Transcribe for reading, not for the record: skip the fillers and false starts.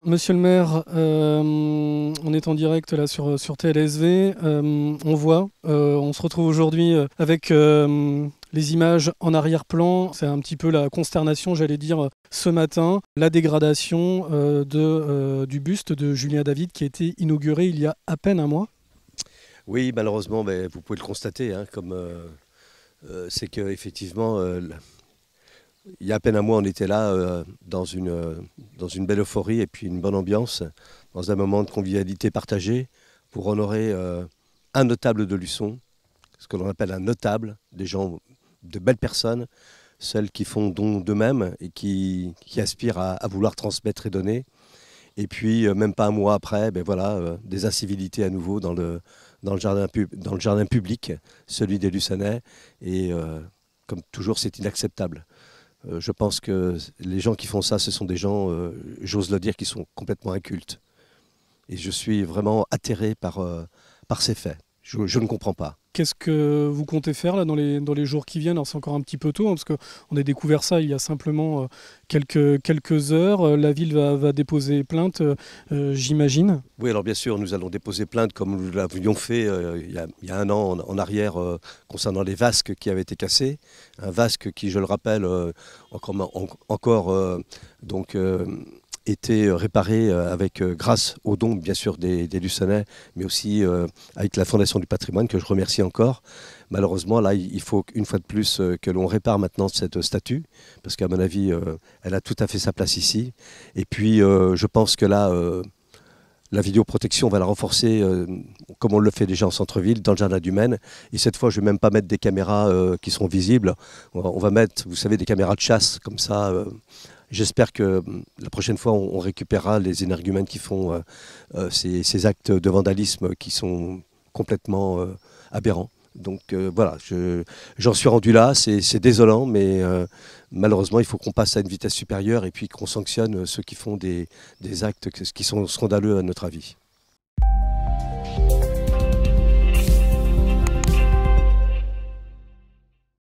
Monsieur le maire, on est en direct là sur TLSV. On se retrouve aujourd'hui avec les images en arrière-plan. C'est un petit peu la consternation, j'allais dire, ce matin. La dégradation du buste de Julien David qui a été inauguré il y a à peine un mois. Oui, malheureusement, mais vous pouvez le constater, hein, c'est qu'effectivement, il y a à peine un mois, on était là dans une belle euphorie et puis une bonne ambiance, dans un moment de convivialité partagée pour honorer un notable de Luçon, ce que l'on appelle un notable, des gens, de belles personnes, celles qui font don d'eux-mêmes et qui aspirent à vouloir transmettre et donner. Et puis, même pas un mois après, ben voilà, des incivilités à nouveau dans le jardin public, celui des Luçonnais. Et comme toujours, c'est inacceptable. Je pense que les gens qui font ça, ce sont des gens, j'ose le dire, qui sont complètement incultes. Et je suis vraiment atterré par ces faits. Je ne comprends pas. Qu'est-ce que vous comptez faire là, dans les jours qui viennent? Alors, c'est encore un petit peu tôt, hein, parce qu'on a découvert ça il y a simplement quelques heures. La ville va déposer plainte, j'imagine. Oui, alors bien sûr, nous allons déposer plainte comme nous l'avions fait il y a un an en arrière concernant les vasques qui avaient été cassés. Un vasque qui, je le rappelle, encore été réparé grâce aux dons bien sûr des Luçonnais, mais aussi avec la Fondation du patrimoine que je remercie encore. Malheureusement, là, il faut une fois de plus que l'on répare maintenant cette statue, parce qu'à mon avis, elle a tout à fait sa place ici. Et puis, je pense que là, la vidéoprotection, on va la renforcer comme on le fait déjà en centre-ville, dans le jardin du Maine. Et cette fois, je ne vais même pas mettre des caméras qui sont visibles. On va mettre, vous savez, des caméras de chasse, comme ça. J'espère que la prochaine fois, on récupérera les énergumènes qui font ces actes de vandalisme qui sont complètement aberrants. Donc voilà, j'en suis rendu là, c'est désolant, mais malheureusement, il faut qu'on passe à une vitesse supérieure et puis qu'on sanctionne ceux qui font des actes qui sont scandaleux à notre avis.